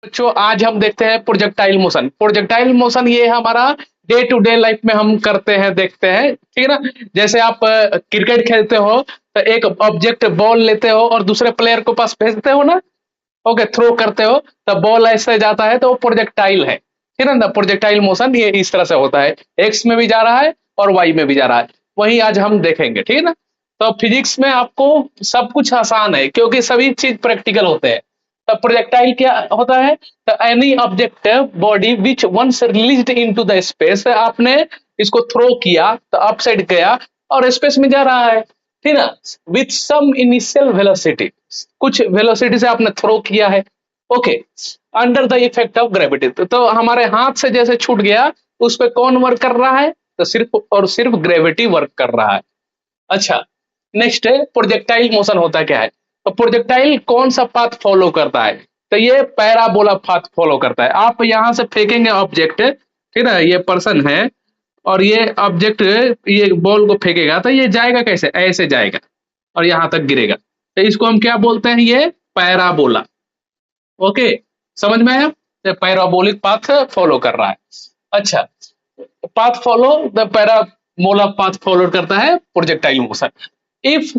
बच्चों आज हम देखते हैं प्रोजेक्टाइल मोशन। प्रोजेक्टाइल मोशन ये हमारा डे टू डे लाइफ में हम करते हैं, देखते हैं, ठीक है ना। जैसे आप क्रिकेट खेलते हो तो एक ऑब्जेक्ट बॉल लेते हो और दूसरे प्लेयर को पास भेजते हो ना, ओके, थ्रो करते हो तो बॉल ऐसे जाता है तो वो प्रोजेक्टाइल है, ठीक है ना। प्रोजेक्टाइल मोशन ये इस तरह से होता है, एक्स में भी जा रहा है और वाई में भी जा रहा है। वही आज हम देखेंगे, ठीक है ना। तो फिजिक्स में आपको सब कुछ आसान है क्योंकि सभी चीज प्रैक्टिकल होते हैं। तो प्रोजेक्टाइल क्या होता है, तो any object body which once released into the space, आपने इसको थ्रो किया तो अप साइड गया और स्पेस में जा रहा है, ठीक है ना, विथ सम इनिशियल वेलोसिटी, कुछ वेलोसिटी से आपने थ्रो किया है, okay, under the effect of gravity. तो हमारे हाथ से जैसे छूट गया, उस पर कौन वर्क कर रहा है, तो सिर्फ और सिर्फ ग्रेविटी वर्क कर रहा है। अच्छा, नेक्स्ट है प्रोजेक्टाइल मोशन होता क्या है। तो प्रोजेक्टाइल कौन सा पाथ फॉलो करता है, तो ये पैराबोला पाथ फॉलो करता है। आप यहां से फेंकेंगे ऑब्जेक्ट, ठीक है, ये पर्सन है और ये ऑब्जेक्ट ये बॉल को फेंकेगा तो ये जाएगा कैसे, ऐसे जाएगा और यहां तक गिरेगा। तो इसको हम क्या बोलते हैं, ये पैराबोला। ओके, समझ में आया, तो पैराबोलिक पाथ फॉलो कर रहा है। अच्छा, path follow the parabola path follow करता है प्रोजेक्टाइल मोशन। इफ,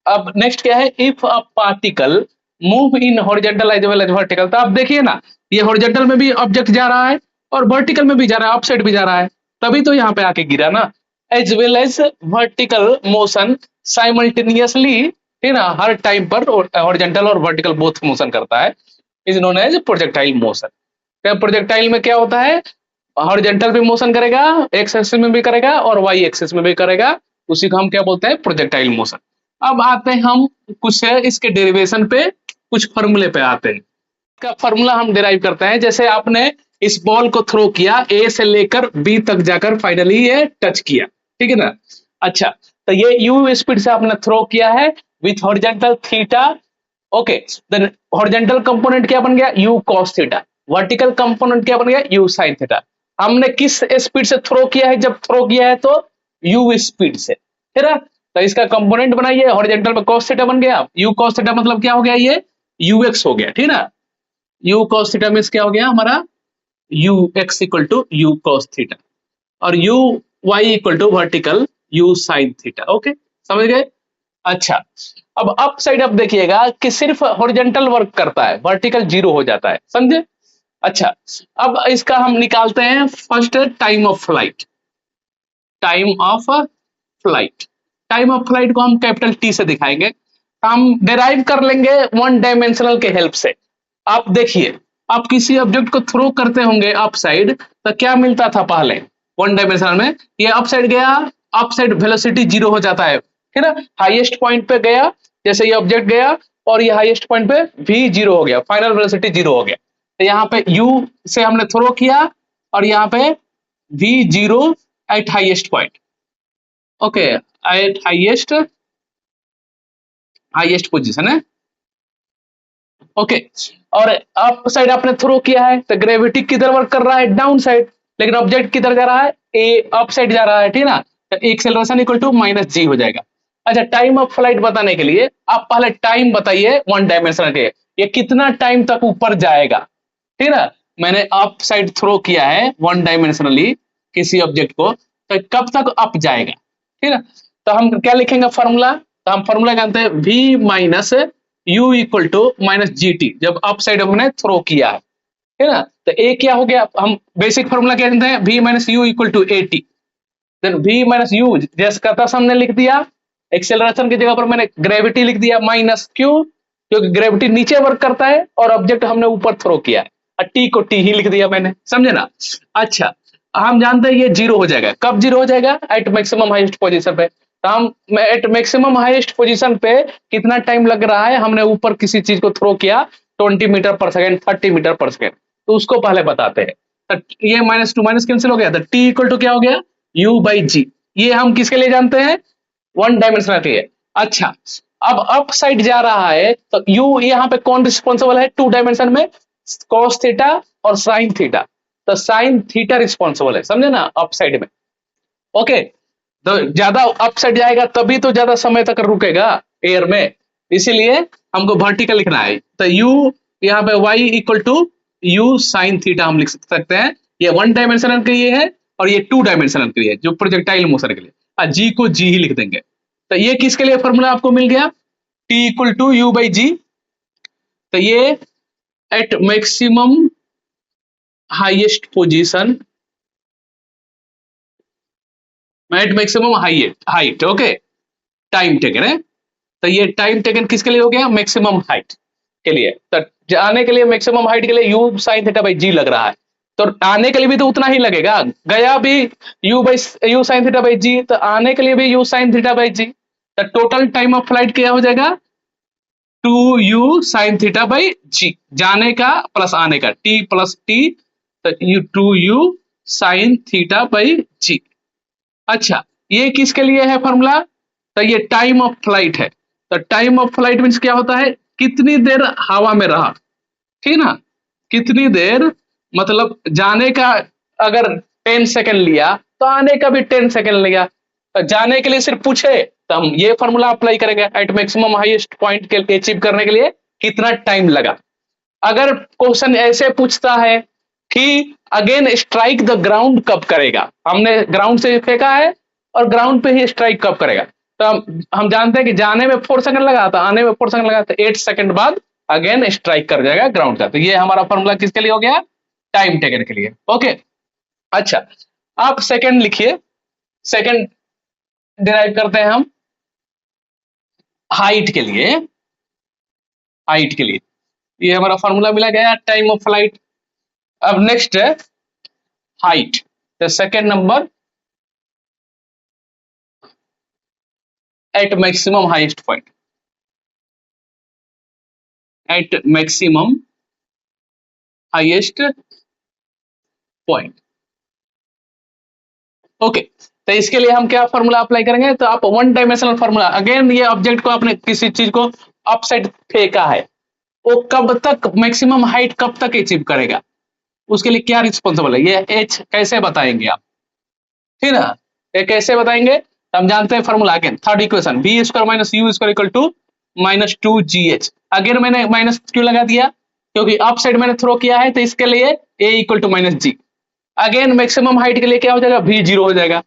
अब नेक्स्ट क्या है, if a particle move in horizontal as well as vertical. तो आप देखिए ना, ये हॉरिजॉन्टल में भी ऑब्जेक्ट जा रहा है और वर्टिकल में भी जा रहा है, अपसाइड भी जा रहा है, तभी तो यहाँ पे आके गिरा ना। As well as vertical motion simultaneously, ठीक है ना, हर टाइम पर हॉरिजॉन्टल और वर्टिकल बोथ मोशन करता है, is known as projectile motion. Projectile में क्या होता है, हॉरिजॉन्टल भी मोशन करेगा, एक्स एक्सिस में भी करेगा और वाई एक्सिस में भी करेगा, उसी को हम क्या बोलते हैं, प्रोजेक्टाइल मोशन। अब आते हैं हम कुछ इसके डेरिवेशन पे, कुछ फॉर्मूले पे आते हैं। इसका फॉर्मूला हम डिराइव करते हैं, जैसे आपने इस बॉल को थ्रो किया, ए से लेकर बी तक जाकर फाइनली ये टच किया, ठीक है ना। अच्छा, तो ये यू स्पीड से आपने थ्रो किया है with horizontal theta, okay, then horizontal component क्या बन गया, u cos theta, vertical component क्या बन गया, यू साइन थीटा। हमने किस स्पीड से थ्रो किया है, जब थ्रो किया है तो यू स्पीड से, ठीक है। तो इसका कंपोनेंट बनाइए, हॉरिजॉन्टल में cos थीटा बन गया, u cos थीटा मतलब क्या हो गया, ये ux हो गया, ठीक है ना। u cos थीटा मींस क्या हो गया हमारा, ux equal to u cos theta और uy equal to vertical u sin theta. Okay, समझ गए। अच्छा, अब अप साइड अब देखिएगा कि सिर्फ हॉरिजॉन्टल वर्क करता है, वर्टिकल जीरो हो जाता है, समझे। अच्छा, अब इसका हम निकालते हैं first time of flight. Time of flight, time of flight को हम कैपिटल टी से दिखाएंगे, हम डिराइव कर लेंगे वन डायमेंशनल के हेल्प से। आप देखिए, आप किसी ऑब्जेक्ट को थ्रो करते होंगे अप साइड तो क्या मिलता था पहले वन डायमेंशनल में, ये अप साइड गया, अप साइड वेलोसिटी जीरो हो जाता है ना, हाईएस्ट पॉइंट पे गया, जैसे ये ऑब्जेक्ट गया और ये हाईएस्ट पॉइंट पे भी जीरो हो गया, फाइनल वेलोसिटी जीरो हो गया। तो यहाँ पे यू से हमने थ्रो किया और यहाँ पे we zero eight highest point, okay, eight highest position है, ओके। और अप साइड आपने थ्रो किया है तो ग्रेविटी किधर वर्क कर रहा है, डाउन साइड, लेकिन ऑब्जेक्ट किधर जा रहा है, ए अप साइड जा रहा है, ठीक है ना। तो एक्सेलरेशन इक्वल टू माइनस जी हो जाएगा। अच्छा, टाइम ऑफ फ्लाइट बताने के लिए आप पहले टाइम बताइए वन डायमेंशनल के, ये कितना टाइम तक ऊपर जाएगा, ठीक है ना। मैंने अप साइड थ्रो किया है वन डायमेंशनली किसी ऑब्जेक्ट को, तो कब तक अप जाएगा, ठीक है। तो हम क्या लिखेंगे फॉर्मूला, तो हम फॉर्मूला जानते हैं v minus u equal to minus g t, जब अप साइड हमने थ्रो किया है ना। तो ए क्या हो गया, हम बेसिक फॉर्मूला क्या जानते हैं, v minus u equal to a t, then v minus u जैसे का तस हमने लिख दिया, एक्सेलरेशन की जगह पर मैंने ग्रेविटी लिख दिया माइनस, क्यों, क्योंकि ग्रेविटी नीचे वर्क करता है और ऑब्जेक्ट हमने ऊपर थ्रो किया है, और टी को टी ही लिख दिया मैंने, समझे ना। अच्छा, हम जानते हैं ये जीरो हो जाएगा, कब जीरो हो जाएगा, एट मैक्सिमम हाईएस्ट पोजीशन पे। तो हम एट मैक्सिमम हाईएस्ट पोजीशन पे कितना टाइम लग रहा है, हमने ऊपर किसी चीज को थ्रो किया 20 मीटर पर सेकेंड, 30 मीटर पर सेकेंड, तो उसको पहले बताते हैं। तो ये माइनस टू माइनस कैंसिल हो गया, तो टी इक्वल टू क्या हो गया, यू बाई जी, ये हम किसके लिए जानते हैं, वन डायमेंशनल के लिए। अच्छा, अब अप साइड जा रहा है तो यू यहाँ पे कौन रिस्पॉन्सिबल है टू डायमेंशन में, कॉस थीटा और साइन थीटा, तो साइन थीटा रिस्पॉन्सिबल है, समझे ना, अप साइड में। ओके, तो ज्यादा अप साइड जाएगा तभी तो ज्यादा समय तक रुकेगा एयर में, इसीलिए हमको वर्टिकल लिखना है। तो यू यहाँ पे y equal to u sine theta हम लिख सकते हैं। ये 1 डायमेंशनल के लिए है और ये 2 डायमेंशनल के लिए, जो प्रोजेक्टाइल मोशन के लिए। जी को जी ही लिख देंगे। तो ये किसके लिए फॉर्मूला आपको मिल गया, T equal to U by G. तो ये at maximum highest position, at maximum height, okay, time taken है। तो ये टाइम टेकन किसके लिए हो गया, मैक्सिमम हाइट के लिए। तो जाने के लिए मैक्सिमम हाइट के लिए यू साइन थीटा बाई जी लग रहा है, तो आने के लिए भी तो उतना ही लगेगा, गया भी you sine theta by G, तो आने के लिए भी you sine theta by G. तो टोटल टाइम ऑफ फ्लाइट क्या हो जाएगा, 2u साइन थीटा बाई जी, जाने का प्लस आने का, t प्लस टी, तो 2u साइन थीटा बाई जी। अच्छा, ये किसके लिए है फॉर्मूला, तो ये टाइम ऑफ फ्लाइट है। तो टाइम ऑफ फ्लाइट मीन्स क्या होता है, कितनी देर हवा में रहा, ठीक ना, कितनी देर, मतलब जाने का अगर 10 सेकंड लिया तो आने का भी 10 सेकंड लिया। तो जाने के लिए सिर्फ पूछे तो हम ये फॉर्मूला अप्लाई करेंगे, एट मैक्सिमम हाईएस्ट पॉइंट के अचीव करने के लिए कितना टाइम लगा। अगर क्वेश्चन ऐसे पूछता है कि अगेन स्ट्राइक द ग्राउंड कब करेगा, हमने ग्राउंड से फेंका है और ग्राउंड पे ही स्ट्राइक कब करेगा, तो हम जानते हैं कि जाने में 4 सेकंड लगा था, आने में 4 सेकंड लगा, तो 8 सेकंड बाद अगेन स्ट्राइक कर जाएगा ग्राउंड का। तो ये हमारा फॉर्मूला किसके लिए हो गया, टाइम टेकन के लिए, ओके। अच्छा, आप सेकंड लिखिए, सेकंड डिराइव करते हैं हम हाइट के लिए, हाइट के लिए ये हमारा फॉर्मूला मिला गया, टाइम ऑफ फ्लाइट। अब नेक्स्ट है height, the second number at maximum highest point, at maximum highest point, okay. तो इसके लिए हम क्या फॉर्मूला अप्लाई करेंगे, तो आप 1 डायमेंशनल फॉर्मूला, अगेन ये ऑब्जेक्ट को आपने किसी चीज को अप साइड फेंका है, वो कब तक मैक्सिमम हाइट कब तक अचीव करेगा, उसके लिए क्या रिस्पॉन्सिबल है, ये एच कैसे बताएंगे आप, ठीक ना, ये कैसे बताएंगे, तो हम जानते हैं formula, again third equation, b square minus u square equal to minus 2gh। Again मैंने माइनस क्यों लगा दिया, क्योंकि अप साइड मैंने थ्रो किया है, तो इसके लिए a equal to minus g. Again maximum height के लिए क्या हो जाएगा, v जीरो हो जाएगा,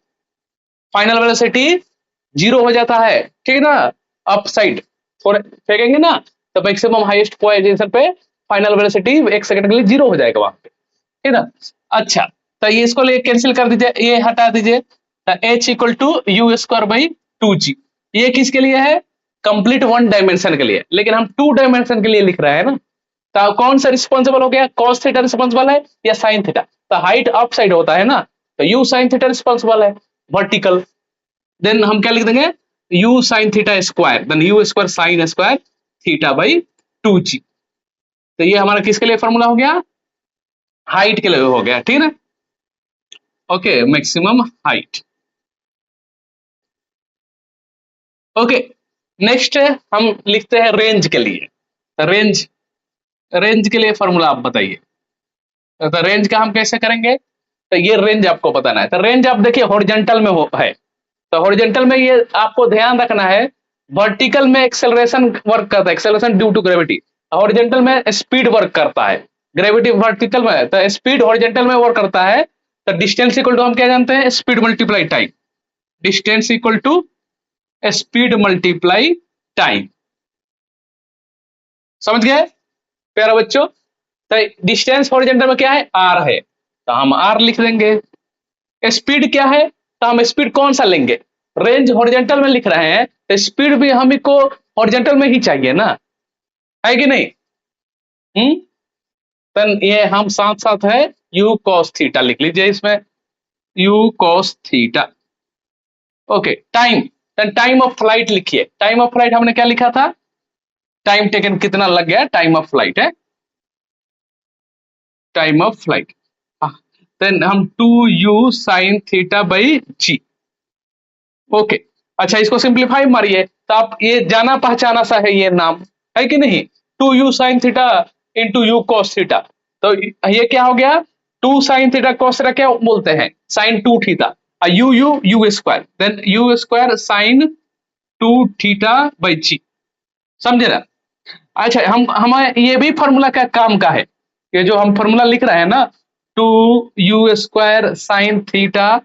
फाइनल वेलोसिटी जीरो हो जाता है, ठीक ना, अप साइड फेंकेंगे ना, तो मैक्सिमम हाईएस्ट पोजीशन पे फाइनल वेलोसिटी 1 सेकंड के लिए जीरो हो जाएगा वहां पे, ठीक ना। अच्छा, तो ये इसको लिए कैंसिल कर दीजिए, ये हटा दीजिए, तो h equal to u square by 2g। ये किसके लिए है, कंप्लीट 1 डायमेंशन के लिए, लेकिन हम 2 डायमेंशन के लिए लिख रहे हैं ना, तो कौन सा रिस्पॉन्सिबल हो गया, cos थीटा रिस्पॉन्सिबल है या sin थीटा, तो हाइट अप साइड होता है ना, तो u sin थीटा रिस्पॉन्सिबल है वर्टिकल, देन हम क्या लिख देंगे, u sin theta square, then u square sin square theta by 2g। तो ये हमारा किसके लिए फॉर्मूला हो गया, हाइट के लिए हो गया, ठीक है, okay, maximum height, okay. Next हम लिखते हैं रेंज के लिए, तो रेंज, रेंज के लिए फॉर्मूला आप बताइए, तो रेंज का हम कैसे करेंगे, तो ये रेंज आपको बताना है। तो रेंज आप देखिए हॉरिजॉन्टल में है, तो हॉरिजॉन्टल में ये आपको ध्यान रखना है, वर्टिकल में एक्सेलरेशन वर्क करता है, acceleration due to gravity, horizontal में स्पीड वर्क करता है, ग्रेविटी वर्टिकल में है, तो स्पीड हॉरिजॉन्टल में वर्क करता है, तो डिस्टेंस इक्वल टू हम क्या जानते हैं, speed multiply time, distance equal to speed multiply time, समझ गए प्यारे बच्चों। तो डिस्टेंस हॉरिजॉन्टल में क्या है, आर है, तो हम आर लिख देंगे, स्पीड क्या है, तो हम स्पीड कौन सा लेंगे, रेंज हॉरिजॉन्टल में लिख रहे हैं, तो स्पीड भी हम को हॉरिजॉन्टल में ही चाहिए ना, है कि नहीं, तो ये हम साथ साथ है u cos थीटा लिख लीजिए इसमें, u cos theta, okay. Time, time of flight लिखिए, टाइम ऑफ फ्लाइट हमने क्या लिखा था, टाइम टेकन कितना लग गया, टाइम ऑफ फ्लाइट है, टाइम ऑफ फ्लाइट, देन हम 2u sin theta by g, okay. अच्छा, इसको सिंप्लीफाई मारिए, तो आप ये जाना पहचाना सा है ये नाम, है कि नहीं, 2u sin theta into you cos theta, तो ये क्या हो गया, 2 sin थीटा cos थीटा क्या बोलते हैं, sin 2 theta, U U U square, then U square sin 2 theta by G, समझे ना। अच्छा, हम ये भी फॉर्मूला का काम का है, ये जो हम फॉर्मूला लिख रहे हैं ना, 2u² sine theta,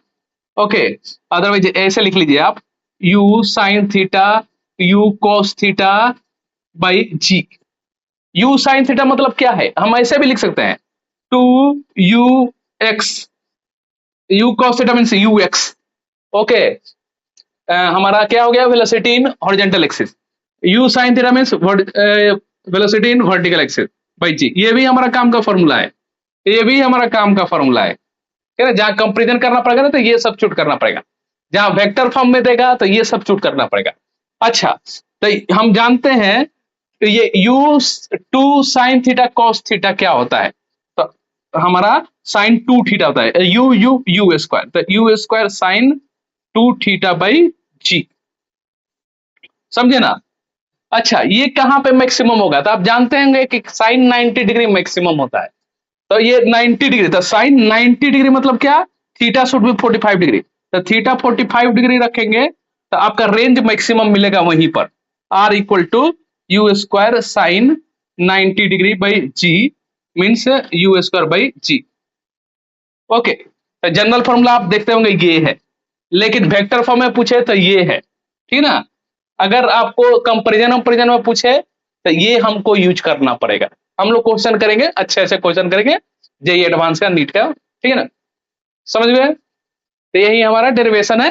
okay, otherwise ऐसे लिख लीजिए आप, u sine theta u cos theta by g. u sine theta मतलब क्या है, हम ऐसे भी लिख सकते हैं 2ux, u cos theta means ux, okay. हमारा क्या हो गया, velocity in horizontal axis, u sine theta means velocity in vertical axis by G. ये भी हमारा काम का फॉर्मूला है, ये भी हमारा काम का फॉर्मूला है, ठीक है ना। जहां कंपेरिजन करना पड़ेगा ना, तो ये सब्स्टिट्यूट करना पड़ेगा, जहां वेक्टर फॉर्म में देगा तो ये सब्स्टिट्यूट करना पड़ेगा। अच्छा, तो हम जानते हैं तो ये u 2 sine theta cos theta क्या होता है, तो हमारा साइन 2 थीटा होता है, u स्क्वायर, तो u² sign 2 theta by G, समझे ना। अच्छा, ये कहां पे मैक्सिमम होगा, तो आप जानते होंगे कि साइन 90 डिग्री मैक्सिमम होता है, तो ये 90 डिग्री, तो साइन 90 डिग्री मतलब क्या, थीटा शुड बी 45 डिग्री, तो थीटा 45 डिग्री रखेंगे तो आपका रेंज मैक्सिमम मिलेगा वहीं पर, R equal to u² sine 90 degree by g means u² by g, okay. तो जनरल फॉर्मूला आप देखते होंगे ये है, लेकिन वेक्टर फॉर्म में पूछे तो ये है, ठीक ना। अगर आपको कंपेरिजन में पूछे तो ये हमको यूज करना पड़ेगा। हम लोग क्वेश्चन करेंगे, अच्छे अच्छे क्वेश्चन करेंगे, जेईई एडवांस का, नीट का, ठीक है ना, समझ गए। तो यही हमारा डेरिवेशन है।